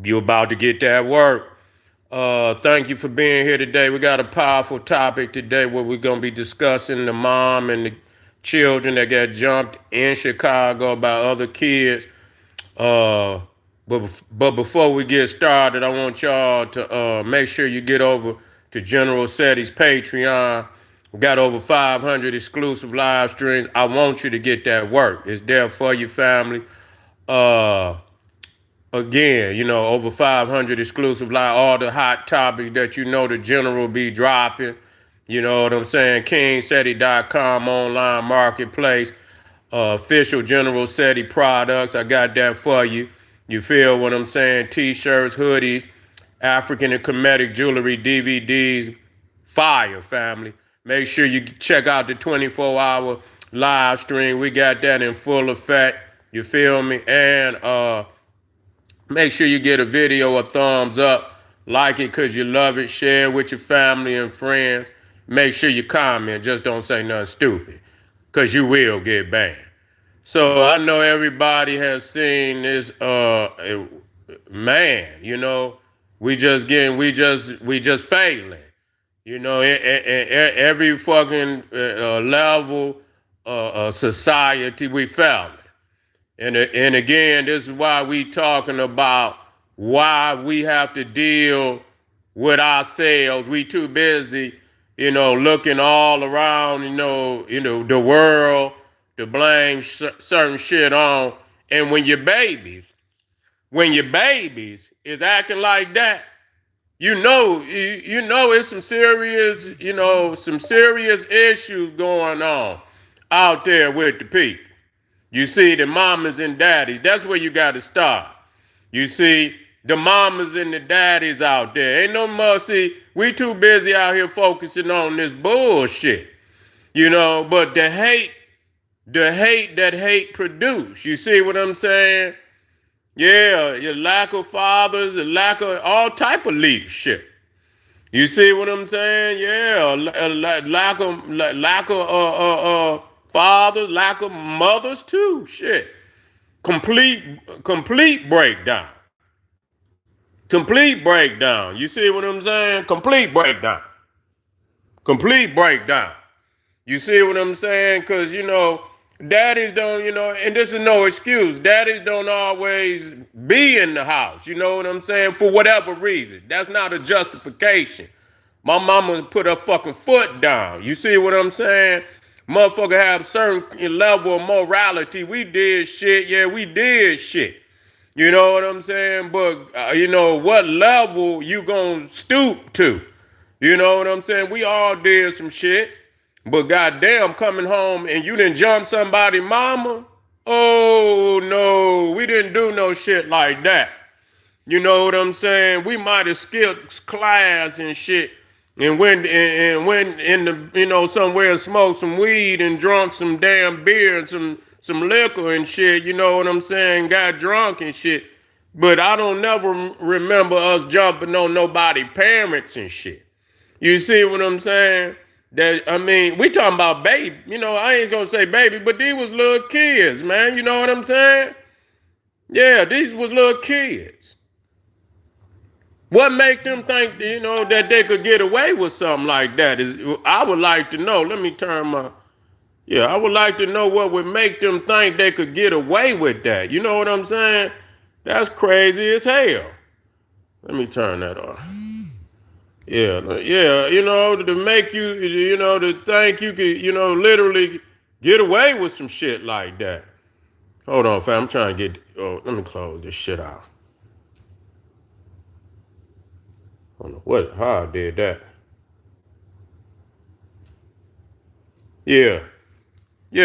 You about to get that work. Thank you for being here today. We got a powerful topic today where we're gonna be discussing the mom and the children that got jumped in Chicago by other kids. Uh, but before we get started, I want y'all to make sure you get over to General SETI's Patreon. We got over 500 exclusive live streams. I want you to get that work. It's there for your family. Uh, Again, over 500 exclusive live, all the hot topics that the general be dropping. You know what I'm saying? KingSeti.com online marketplace, official General SETI products. I got that for you. You feel what I'm saying? T-shirts, hoodies, African and Kemetic jewelry, DVDs, fire family. Make sure you check out the 24-hour live stream. We got that in full effect. You feel me? And make sure you get a video a thumbs up, like it because you love it, share it with your family and friends. Make sure you comment, just don't say nothing stupid, because you will get banned. So I know everybody has seen this, man, we just failing. Every fucking level society, we failing. And again, this is why we talking about why we have to deal with ourselves. We too busy, looking all around, the world to blame certain shit on. And when your babies is acting like that, it's some serious issues going on out there with the people. You see, the mamas and daddies, that's where you got to start. You see, the mamas and the daddies out there. Ain't no more, see, we too busy out here focusing on this bullshit. But the hate that hate produce. You see what I'm saying? Yeah, your lack of fathers, the lack of all type of leadership. You see what I'm saying? Yeah, lack of fathers, lack of mothers too. Shit. Complete breakdown. Complete breakdown. You see what I'm saying? Complete breakdown. Complete breakdown. You see what I'm saying? Because, daddies don't, and this is no excuse. Daddies don't always be in the house. You know what I'm saying? For whatever reason. That's not a justification. My mama put her fucking foot down. You see what I'm saying? Motherfucker have certain level of morality. We did shit. Yeah, we did shit. You know what I'm saying? But, what level you gonna stoop to? You know what I'm saying? We all did some shit. But goddamn, coming home and you didn't jump somebody mama? Oh, no, we didn't do no shit like that. You know what I'm saying? We might have skipped class and shit. And went in the somewhere and smoked some weed and drunk some damn beer and some liquor and shit, you know what I'm saying? Got drunk and shit. But I don't never remember us jumping on nobody parents and shit. You see what I'm saying? We talking about baby. I ain't gonna say baby, but these was little kids, man. You know what I'm saying? Yeah, these was little kids. What make them think, that they could get away with something like that? I would like to know. Let me turn I would like to know what would make them think they could get away with that. You know what I'm saying? That's crazy as hell. Let me turn that off. Yeah, to make you, to think you could, literally get away with some shit like that. Hold on, fam. I'm trying to let me close this shit out. I don't know how I did that. Yeah,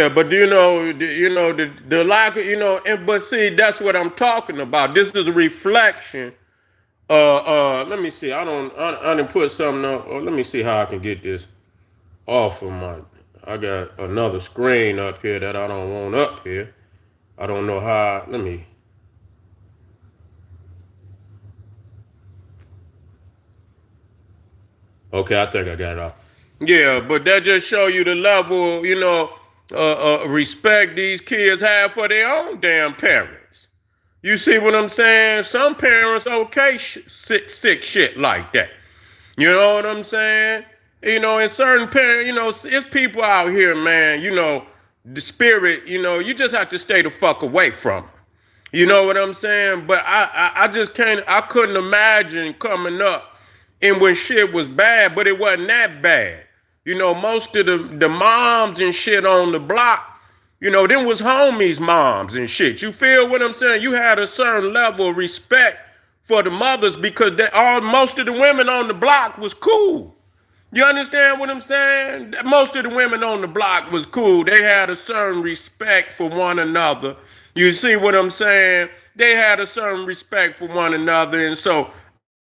but the lack of, but see, that's what I'm talking about. This is a reflection. Let me see. I didn't put something up. Let me see how I can get this off of I got another screen up here that I don't want up here. I don't know how. Okay, I think I got it off. Yeah, but that just show you the level, respect these kids have for their own damn parents. You see what I'm saying? Some parents okay sick shit like that. You know what I'm saying? You know, in certain parents, you know, it's people out here, man, you know, the spirit, you know, you just have to stay the fuck away from them. You know what I'm saying? But I just can't, I couldn't imagine coming up and when shit was bad, but it wasn't that bad. You know, most of the moms and shit on the block, you know, them was homies' moms and shit. You feel what I'm saying? You had a certain level of respect for the mothers because most of the women on the block was cool. You understand what I'm saying? Most of the women on the block was cool. They had a certain respect for one another. You see what I'm saying? They had a certain respect for one another. And so I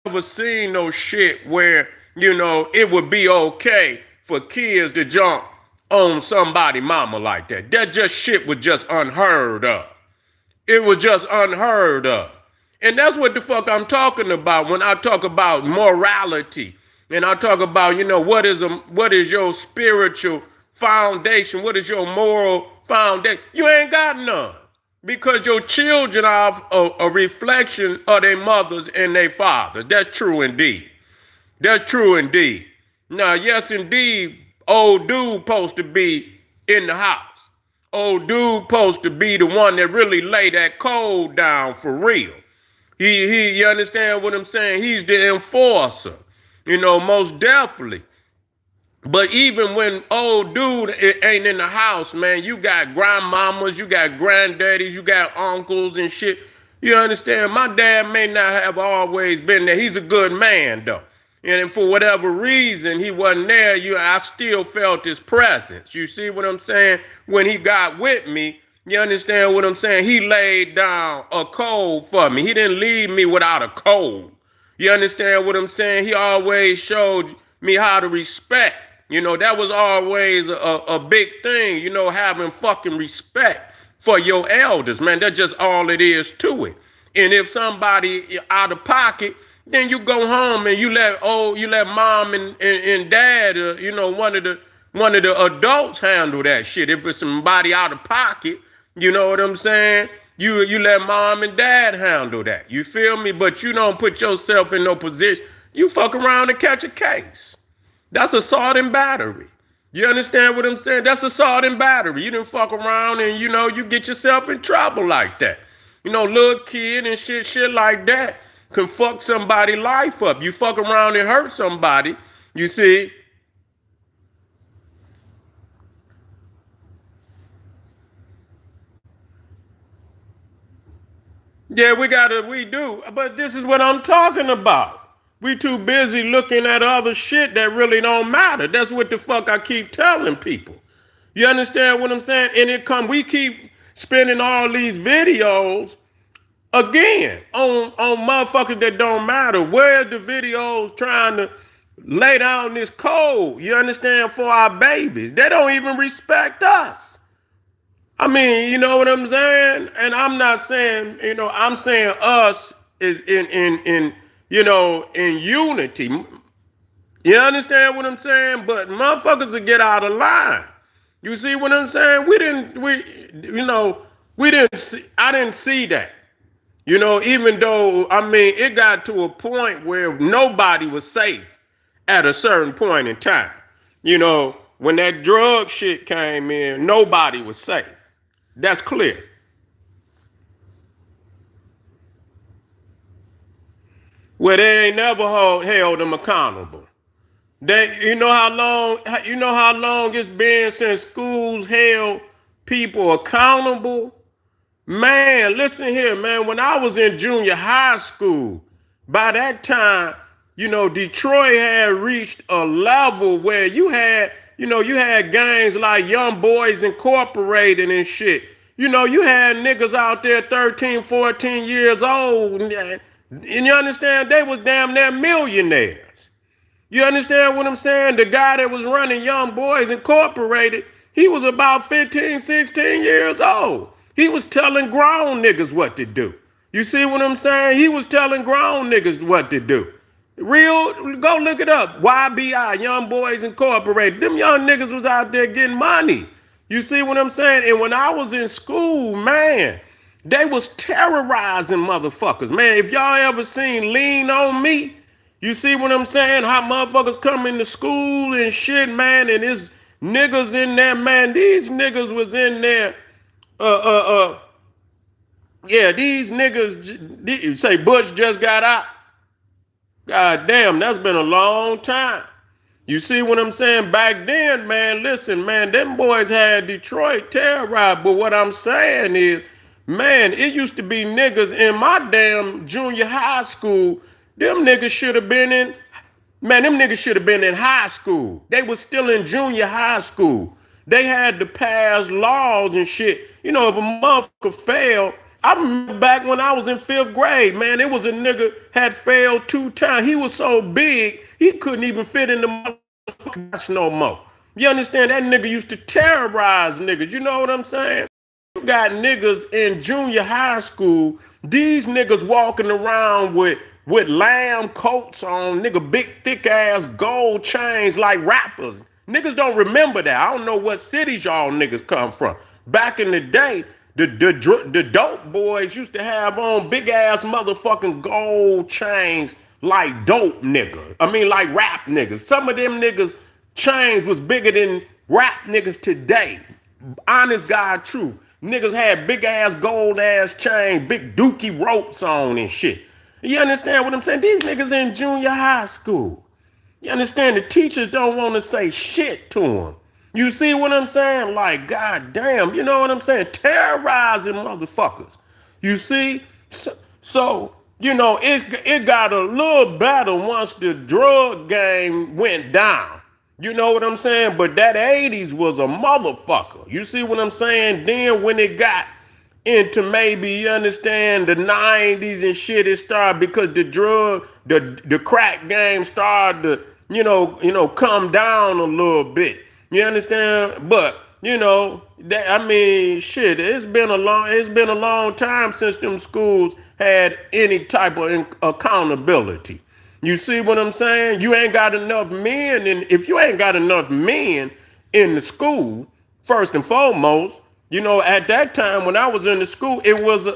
never seen no shit where, you know, it would be okay for kids to jump on somebody mama like that. That just shit was just unheard of. It was just unheard of. And that's what the fuck I'm talking about when I talk about morality. And I talk about, you know, what is your spiritual foundation? What is your moral foundation? You ain't got none. Because your children are a reflection of their mothers and their fathers. That's true indeed. That's true indeed. Now, yes, indeed, old dude supposed to be in the house. Old dude supposed to be the one that really lay that code down for real. You understand what I'm saying? He's the enforcer, you know, most definitely. But even when old dude ain't in the house, man, you got grandmamas, you got granddaddies, you got uncles and shit. You understand? My dad may not have always been there. He's a good man, though. And for whatever reason, he wasn't there. I still felt his presence. You see what I'm saying? When he got with me, you understand what I'm saying? He laid down a code for me. He didn't leave me without a code. You understand what I'm saying? He always showed me how to respect. You know, that was always a big thing, you know, having fucking respect for your elders, man. That's just all it is to it. And if somebody out of pocket, then you go home and you let mom and dad, you know, one of the adults handle that shit. If it's somebody out of pocket, you know what I'm saying? You let mom and dad handle that. You feel me? But you don't put yourself in no position. You fuck around and catch a case. That's assault and battery. You understand what I'm saying? That's assault and battery. You didn't fuck around and, you know, you get yourself in trouble like that. You know, little kid and shit like that can fuck somebody's life up. You fuck around and hurt somebody, you see. Yeah, we do. But this is what I'm talking about. We too busy looking at other shit that really don't matter. That's what the fuck I keep telling people. You understand what I'm saying? And we keep spending all these videos again on motherfuckers that don't matter. Where's the videos trying to lay down this code, you understand, for our babies? They don't even respect us. I mean, you know what I'm saying? And I'm not saying, you know, I'm saying us is in you know, in unity. You understand what I'm saying? But motherfuckers will get out of line. You see what I'm saying? I didn't see that. You know, even though, I mean, it got to a point where nobody was safe at a certain point in time. You know, when that drug shit came in, nobody was safe. That's clear. Well, they ain't never held them accountable. You know how long it's been since schools held people accountable? Man, listen here, man. When I was in junior high school, by that time, you know, Detroit had reached a level where you had gangs like Young Boys Incorporated and shit. You know, you had niggas out there 13, 14 years old. And you understand? They was damn near millionaires. You understand what I'm saying? The guy that was running Young Boys Incorporated, he was about 15, 16 years old. He was telling grown niggas what to do. You see what I'm saying? He was telling grown niggas what to do. Go look it up. YBI, Young Boys Incorporated. Them young niggas was out there getting money. You see what I'm saying? And when I was in school, man, They was terrorizing motherfuckers. Man, if y'all ever seen Lean on Me, you see what I'm saying? How motherfuckers come into school and shit, man, and there's niggas in there, man. These niggas was in there. Uh, uh, uh. Yeah, these niggas say Bush just got out. God damn, that's been a long time. You see what I'm saying? Back then, man, listen, man, them boys had Detroit terrorized. But what I'm saying is, man, it used to be niggas in my damn junior high school. Them niggas should have been in, man, them niggas should have been in high school. They was still in junior high school. They had to pass laws and shit. You know, if a motherfucker failed, I remember back when I was in 5th grade, man, it was a nigga had failed 2 times. He was so big, he couldn't even fit in the motherfucking bus no more. You understand? That nigga used to terrorize niggas. You know what I'm saying? You got niggas in junior high school, these niggas walking around with lamb coats on, nigga, big thick ass gold chains like rappers. Niggas don't remember that. I don't know what cities y'all niggas come from. Back in the day, the dope boys used to have on big ass motherfucking gold chains like dope nigga. I mean like rap niggas. Some of them niggas chains was bigger than rap niggas today. Honest God truth. Niggas had big ass gold ass chain, big dookie ropes on and shit. You understand what I'm saying? These niggas in junior high school. You understand? The teachers don't want to say shit to them. You see what I'm saying? Like, god damn, you know what I'm saying? Terrorizing motherfuckers. You see? So you know, it got a little better once the drug game went down. You know what I'm saying? But that 80s was a motherfucker. You see what I'm saying? Then when it got into maybe, you understand, the 90s and shit, it started because the crack game started to, come down a little bit. You understand? But, I mean, shit, it's been a long time since them schools had any type of accountability. You see what I'm saying? You ain't got enough men, and if you ain't got enough men in the school, first and foremost, at that time when I was in the school, it was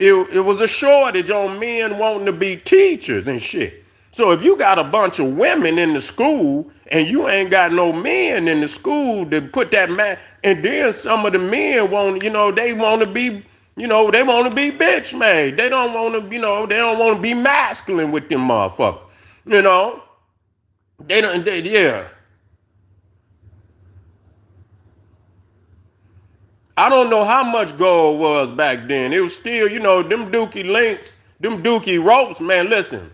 it was a shortage on men wanting to be teachers and shit. So if you got a bunch of women in the school and you ain't got no men in the school to put that man, and then some of the men want, they want to be, they want to be bitch made. They don't want to, they don't want to be masculine with them motherfuckers. Yeah. I don't know how much gold was back then. It was still, them dookie links, them dookie ropes, man, listen.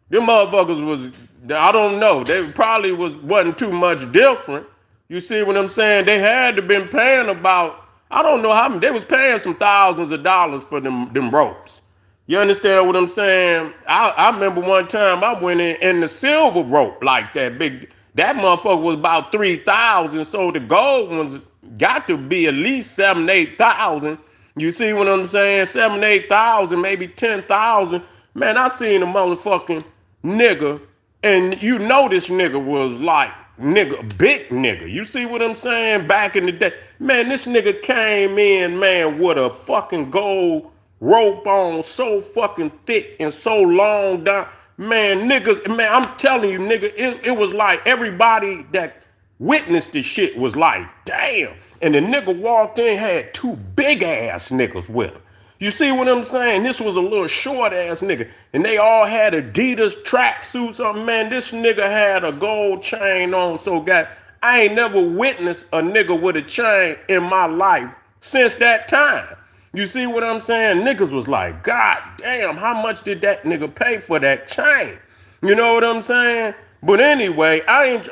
Them motherfuckers was, I don't know. They probably wasn't too much different. You see what I'm saying? They had to been paying about, I don't know how many, they was paying some thousands of dollars for them ropes. You understand what I'm saying? I remember one time I went in the silver rope like that big. That motherfucker was about 3,000. So the gold ones got to be at least 7,000, 8,000. You see what I'm saying? 7,000, 8,000, maybe 10,000. Man, I seen a motherfucking nigga, and this nigga was like big nigga. You see what I'm saying? Back in the day, man, this nigga came in, man, with a fucking gold rope on, so fucking thick and so long down. Man, niggas, man, I'm telling you, nigga, it was like everybody that witnessed this shit was like, damn. And the nigga walked in, had 2 big ass niggas with him. You see what I'm saying? This was a little short ass nigga. And they all had Adidas tracksuits on. Man, this nigga had a gold chain on. So, I ain't never witnessed a nigga with a chain in my life since that time. You see what I'm saying? Niggas was like, god damn, how much did that nigga pay for that chain? You know what I'm saying? But anyway, I'm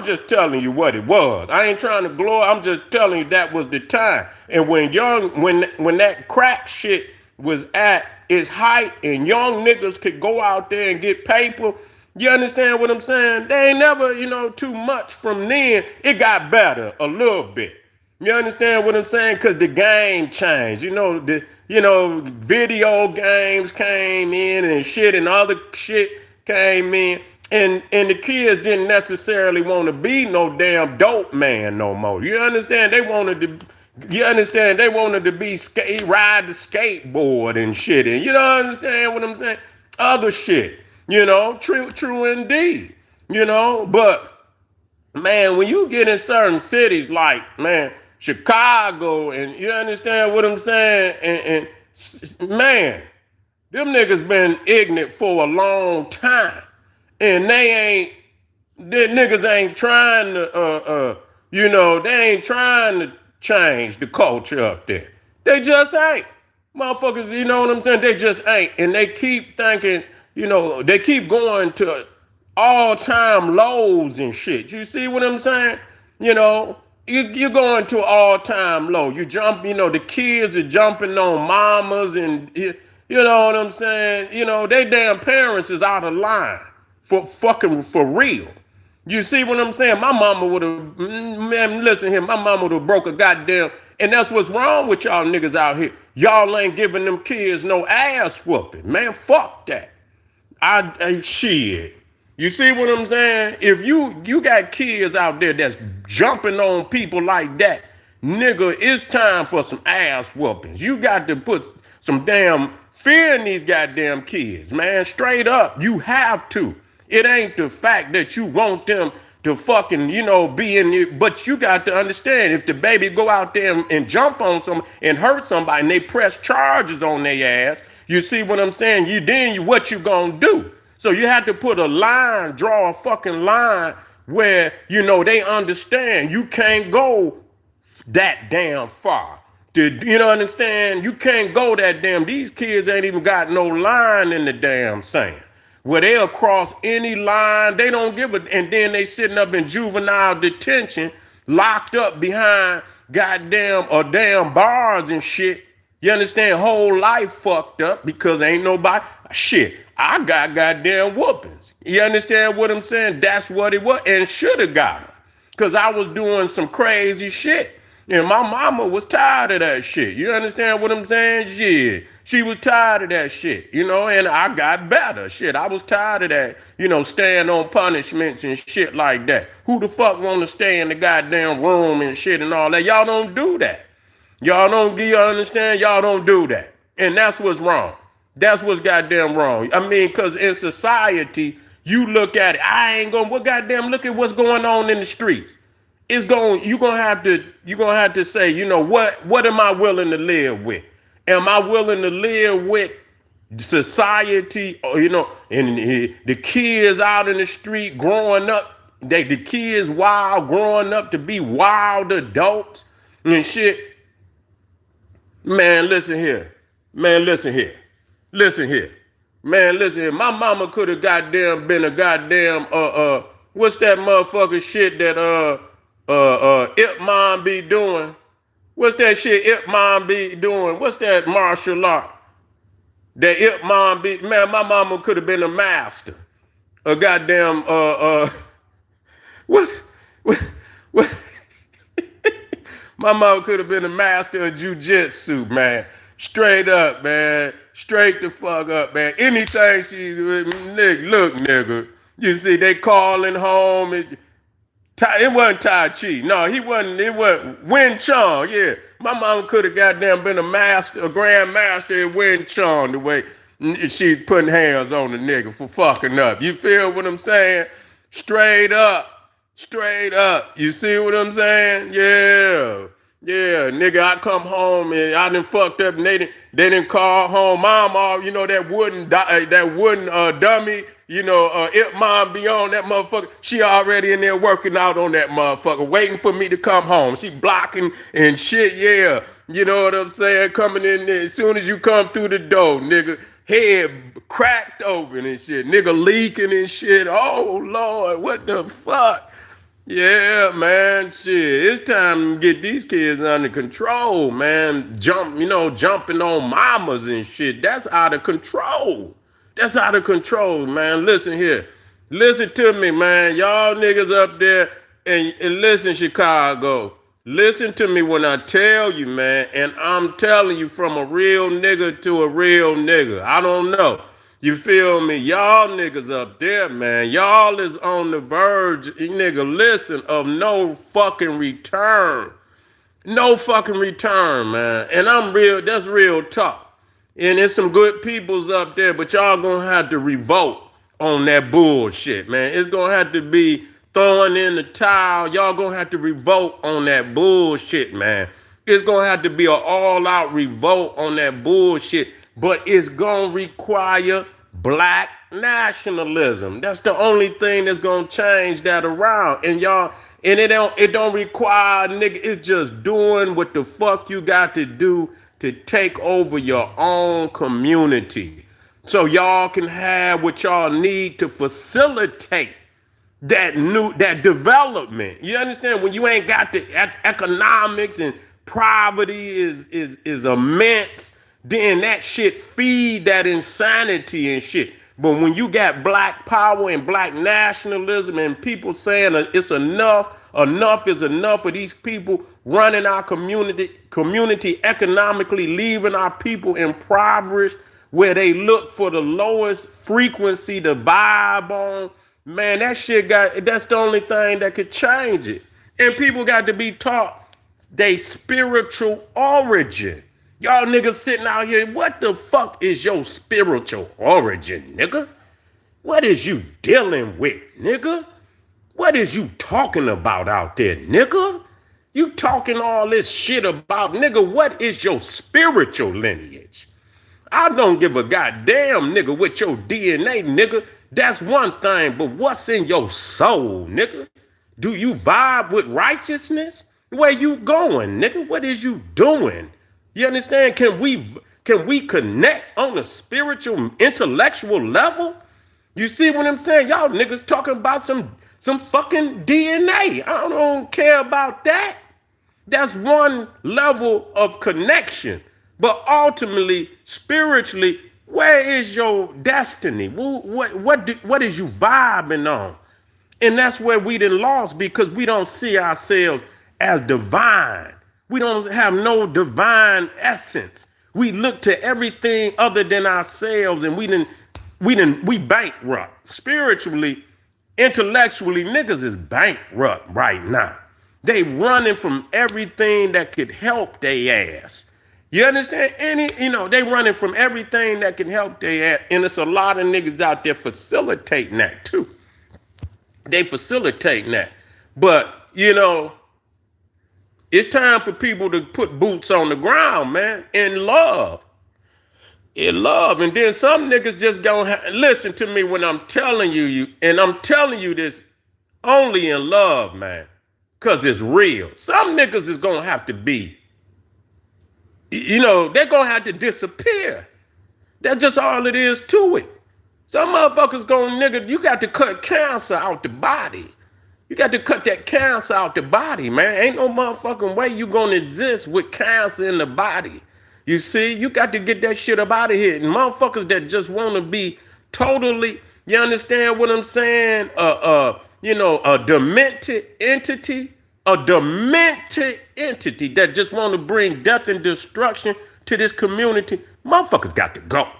just telling you what it was. I ain't trying to glory. I'm just telling you that was the time. And when that crack shit was at its height and young niggas could go out there and get paper, you understand what I'm saying? They ain't never, too much from then. It got better a little bit. You understand what I'm saying? Because the game changed. Video games came in and shit, and other shit came in. And the kids didn't necessarily want to be no damn dope man no more. You understand? They wanted to You understand? They wanted to be ride the skateboard and shit. And you don't understand what I'm saying? Other shit. True indeed. But man, when you get in certain cities like, man, Chicago, and you understand what I'm saying? And man, them niggas been ignorant for a long time. And the niggas ain't trying to, they ain't trying to change the culture up there. They just ain't. Motherfuckers, you know what I'm saying? They just ain't. And they keep thinking, they keep going to all-time lows and shit. You see what I'm saying? You're going to all-time low. You jump, the kids are jumping on mamas and, you know what I'm saying? They damn parents is out of line for real. You see what I'm saying? My mama would have, man, listen here, my mama would have broke a goddamn, and that's what's wrong with y'all niggas out here. Y'all ain't giving them kids no ass whooping. Man, fuck that. Shit. You see what I'm saying? If you got kids out there that's jumping on people like that, nigga, it's time for some ass whoopings. You got to put some damn fear in these goddamn kids, man. Straight up, you have to. It ain't the fact that you want them to fucking, be in it, but you got to understand, if the baby go out there and jump on some and hurt somebody and they press charges on their ass, you see what I'm saying? What you gonna do? So you have to put a line, draw a fucking line where, they understand you can't go that damn far. Understand? You can't go that damn. These kids ain't even got no line in the damn sand. Where they'll cross any line, they don't give a, and then they sitting up in juvenile detention, locked up behind goddamn or damn bars and shit. You understand? Whole life fucked up because ain't nobody, shit, I got goddamn whoopings. You understand what I'm saying? That's what it was, and should have got them. Because I was doing some crazy shit. And my mama was tired of that shit. You understand what I'm saying? Shit. She was tired of that shit, and I got better. Shit, I was tired of that, staying on punishments and shit like that. Who the fuck want to stay in the goddamn room and shit and all that? Y'all don't do that. Y'all don't, you understand? Y'all don't do that. And that's what's wrong. That's what's goddamn wrong. I mean, because in society, you look at it, look at what's going on in the streets. You're gonna have to say, what am I willing to live with? Am I willing to live with society, or, and the kids out in the street growing up, the kids wild, growing up to be wild adults and shit? Man, listen here. Man, listen here. My mama could have goddamn been a goddamn, what's that motherfucker shit that, Ip Man be doing? What's that shit Ip Man be doing? What's that martial art? That Ip Man be, man, my mama could have been a master. A goddamn, what? My mama could have been a master of jujitsu, man. Straight up, man. Straight the fuck up, man. Anything nigga. You see, they calling home. It wasn't Tai Chi. No, it wasn't Wing Chun. Yeah. My mama could have goddamn been a grand master in Wing Chun, the way she's putting hands on the nigga for fucking up. You feel what I'm saying? Straight up. You see what I'm saying? Yeah, nigga, I come home and I done fucked up and they didn't call home. Mom, that wooden dummy, Ip Mom be on that motherfucker. She already in there working out on that motherfucker, waiting for me to come home. She blocking and shit, yeah. You know what I'm saying? Coming in there, as soon as you come through the door, nigga, head cracked open and shit. Nigga leaking and shit. Oh, Lord, what the fuck? Yeah, man, shit. It's time to get these kids under control, man. Jumping on mamas and shit. That's out of control. Man. Listen here. Listen to me, man. Y'all niggas up there and listen, Chicago. Listen to me when I tell you, man. And I'm telling you from a real nigga to a real nigga. I don't know. You feel me? Y'all niggas up there, man. Y'all is on the verge, nigga, listen, of no fucking return. No fucking return, man. And that's real talk. And there's some good peoples up there, but y'all gonna have to revolt on that bullshit, man. It's gonna have to be throwing in the towel. Y'all gonna have to revolt on that bullshit, man. It's gonna have to be an all-out revolt on that bullshit, but it's gonna require black nationalism. That's the only thing that's gonna change that around. And y'all, and it don't require nigga, it's just doing what the fuck you got to do to take over your own community. So y'all can have what y'all need to facilitate that development. You understand? When you ain't got the economics and poverty is immense, then that shit feed that insanity and shit. But when you got black power and black nationalism and people saying it's enough is enough of these people running our community economically, leaving our people impoverished, where they look for the lowest frequency to vibe on, man, that's the only thing that could change it. And people got to be taught they spiritual origin. Y'all niggas sitting out here, what the fuck is your spiritual origin, nigga? What is you dealing with, nigga? What is you talking about out there, nigga? You talking all this shit about, nigga, what is your spiritual lineage? I don't give a goddamn, nigga, with your DNA, nigga. That's one thing, but what's in your soul, nigga? Do you vibe with righteousness? Where you going, nigga? What is you doing? You understand? Can we connect on a spiritual, intellectual level? You see what I'm saying? Y'all niggas talking about some fucking DNA. I don't care about that. That's one level of connection. But ultimately, spiritually, where is your destiny? What is you vibing on? And that's where we done lost, because we don't see ourselves as divine. We don't have no divine essence. We look to everything other than ourselves, and we bankrupt. Spiritually, intellectually, niggas is bankrupt right now. They running from everything that could help their ass. You understand? They running from everything that can help their ass. And it's a lot of niggas out there facilitating that too. They facilitating that. But, it's time for people to put boots on the ground, man, in love. In love. And then some niggas just gonna listen to me when I'm telling you, and I'm telling you this only in love, man, because it's real. Some niggas is gonna have to be, they're gonna have to disappear. That's just all it is to it. Some motherfuckers you got to cut cancer out the body. You got to cut that cancer out the body, man. Ain't no motherfucking way you gonna exist with cancer in the body. You see, you got to get that shit up out of here. And motherfuckers that just want to be totally, you understand what I'm saying? A demented entity, that just want to bring death and destruction to this community. Motherfuckers got to go.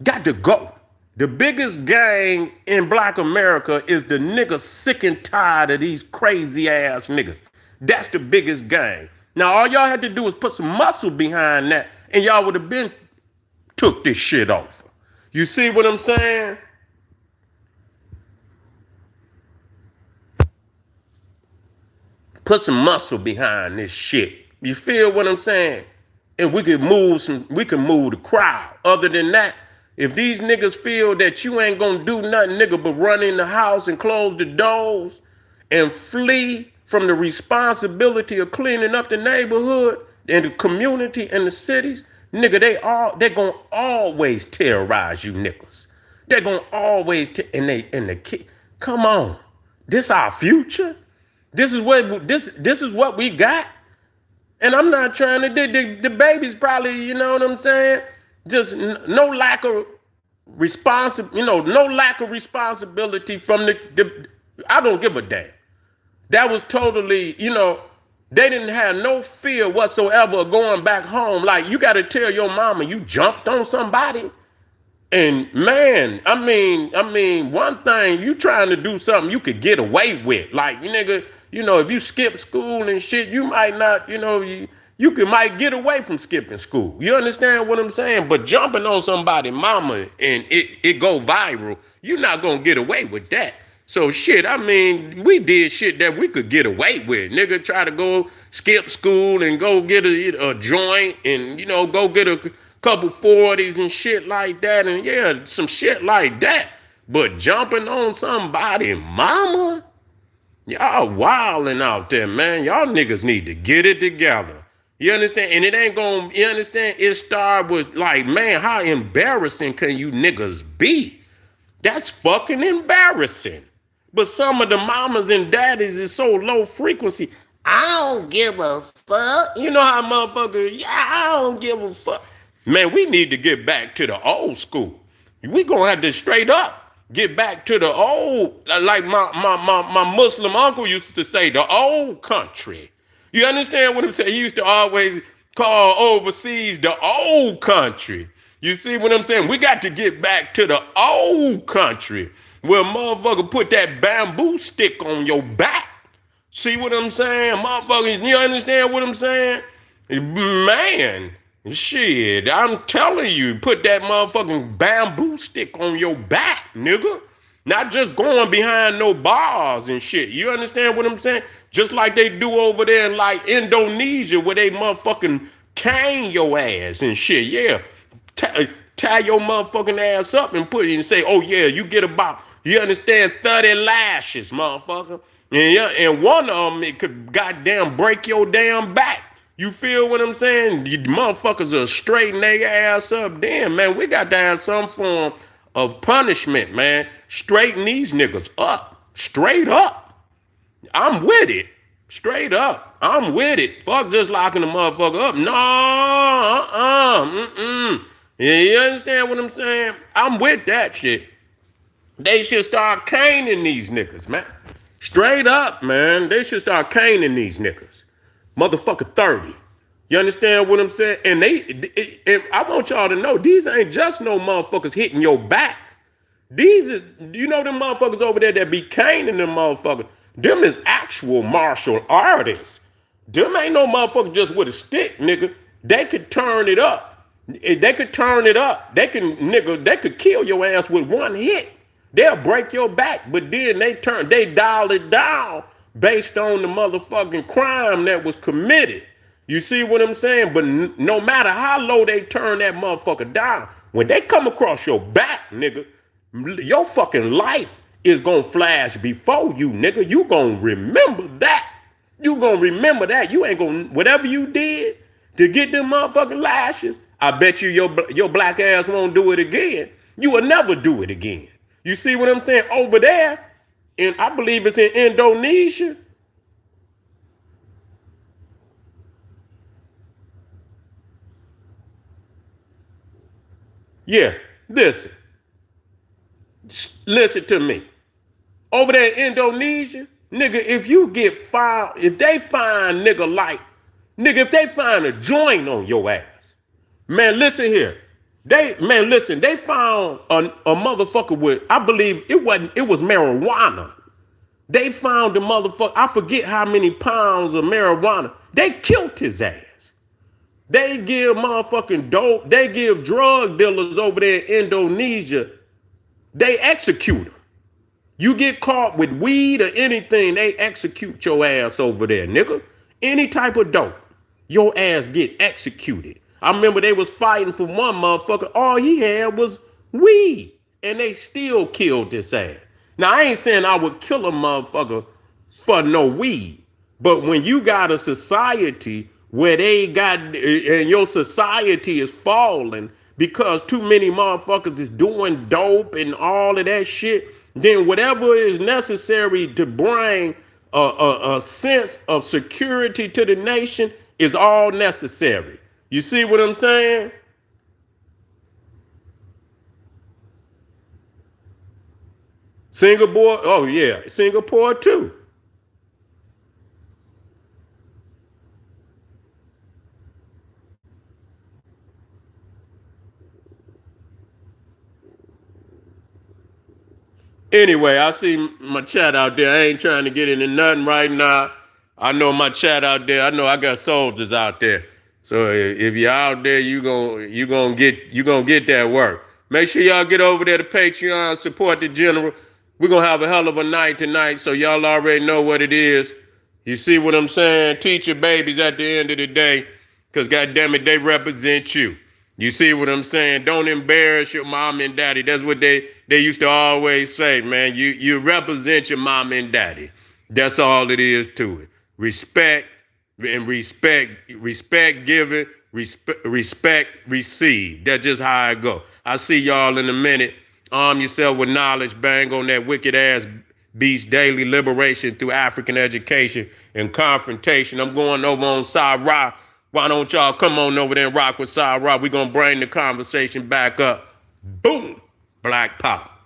Got to go. The biggest gang in Black America is the niggas sick and tired of these crazy ass niggas. That's the biggest gang. Now, all y'all had to do was put some muscle behind that, and y'all would have been took this shit off. You see what I'm saying? Put some muscle behind this shit. You feel what I'm saying? And we can move the crowd. Other than that, if these niggas feel that you ain't gonna do nothing, nigga, but run in the house and close the doors and flee from the responsibility of cleaning up the neighborhood and the community and the cities, nigga, they gonna always terrorize you niggas. They're gonna always come on. This our future? This is what we got? And I'm not trying to the baby's probably, you know what I'm saying? Just no lack of responsibility from the I don't give a damn. That was totally, they didn't have no fear whatsoever of going back home. Like, you got to tell your mama you jumped on somebody. And man, I mean, one thing, you trying to do something you could get away with. Like, you nigga, if you skip school and shit, you might not, might get away from skipping school. You understand what I'm saying? But jumping on somebody mama and it go viral, you're not gonna get away with that. So shit, I mean, we did shit that we could get away with. Nigga try to go skip school and go get a joint and, go get a couple 40s and shit like that. And yeah, some shit like that. But jumping on somebody mama, y'all wilding out there, man. Y'all niggas need to get it together. You understand? And it ain't gonna, you understand? It started with like, man, how embarrassing can you niggas be? That's fucking embarrassing. But some of the mamas and daddies is so low frequency. I don't give a fuck. You know how motherfuckers, yeah, I don't give a fuck. Man, we need to get back to the old school. We gonna have to straight up get back to the old, like my Muslim uncle used to say, the old country. You understand what I'm saying? He used to always call overseas the old country. You see what I'm saying? We got to get back to the old country where motherfucker put that bamboo stick on your back. See what I'm saying? Motherfuckers, you understand what I'm saying? Man, shit, I'm telling you, put that motherfucking bamboo stick on your back, nigga. Not just going behind no bars and shit. You understand what I'm saying? Just like they do over there in like Indonesia where they motherfucking cane your ass and shit. Yeah. Tie your motherfucking ass up and put it and say, oh yeah, you get about, you understand, 30 lashes, motherfucker. And yeah, and one of them, it could goddamn break your damn back. You feel what I'm saying? You motherfuckers are straighten their ass up. Damn, man, we got to have some form of punishment, man. Straighten these niggas up. Straight up. I'm with it. Straight up. I'm with it. Fuck just locking the motherfucker up. No, You understand what I'm saying? I'm with that shit. They should start caning these niggas, man. Straight up, man. They should start caning these niggas. Motherfucker 30. You understand what I'm saying? And and I want y'all to know, these ain't just no motherfuckers hitting your back. These is, them motherfuckers over there that be caning them motherfuckers. Them is actual martial artists. Them ain't no motherfucker just with a stick, nigga. They could turn it up. They could turn it up. They could kill your ass with one hit. They'll break your back, but then they dial it down based on the motherfucking crime that was committed. You see what I'm saying? But no matter how low they turn that motherfucker down, when they come across your back, nigga, your fucking life is gonna flash before you, nigga. You gonna remember that. You gonna remember that. You ain't gonna, whatever you did to get them motherfucking lashes, I bet you your black ass won't do it again. You will never do it again. You see what I'm saying? Over there, and I believe it's in Indonesia. Yeah, listen to me. Over there in Indonesia, nigga, if you get filed, if they find if they find a joint on your ass, man, listen here. They found a motherfucker with, I believe it was marijuana. They found the motherfucker, I forget how many pounds of marijuana. They killed his ass. They give motherfucking dope, they give drug dealers over there in Indonesia, they execute them. You get caught with weed or anything, they execute your ass over there, nigga. Any type of dope, your ass get executed. I remember they was fighting for one motherfucker, all he had was weed, and they still killed this ass. Now, I ain't saying I would kill a motherfucker for no weed, but when you got a society where and your society is falling because too many motherfuckers is doing dope and all of that shit, then whatever is necessary to bring a sense of security to the nation is all necessary. You see what I'm saying? Singapore, oh yeah, Singapore too. Anyway, I see my chat out there. I ain't trying to get into nothing right now. I know my chat out there. I know I got soldiers out there. So if you're out there, you gonna get that work. Make sure y'all get over there to Patreon, support the general. We're gonna have a hell of a night tonight, so y'all already know what it is. You see what I'm saying? Teach your babies at the end of the day, because goddamn it, they represent you. You see what I'm saying? Don't embarrass your mom and daddy. That's what they used to always say, man. You represent your mom and daddy. That's all it is to it. Respect and respect given, respect received. That's just how I go. I see y'all in a minute. Arm yourself with knowledge. Bang on that wicked ass beast daily liberation through African education and confrontation. I'm going over on Sarah. Why don't y'all come on over there and rock with Sarah? We're going to bring the conversation back up. Boom. Black Pop.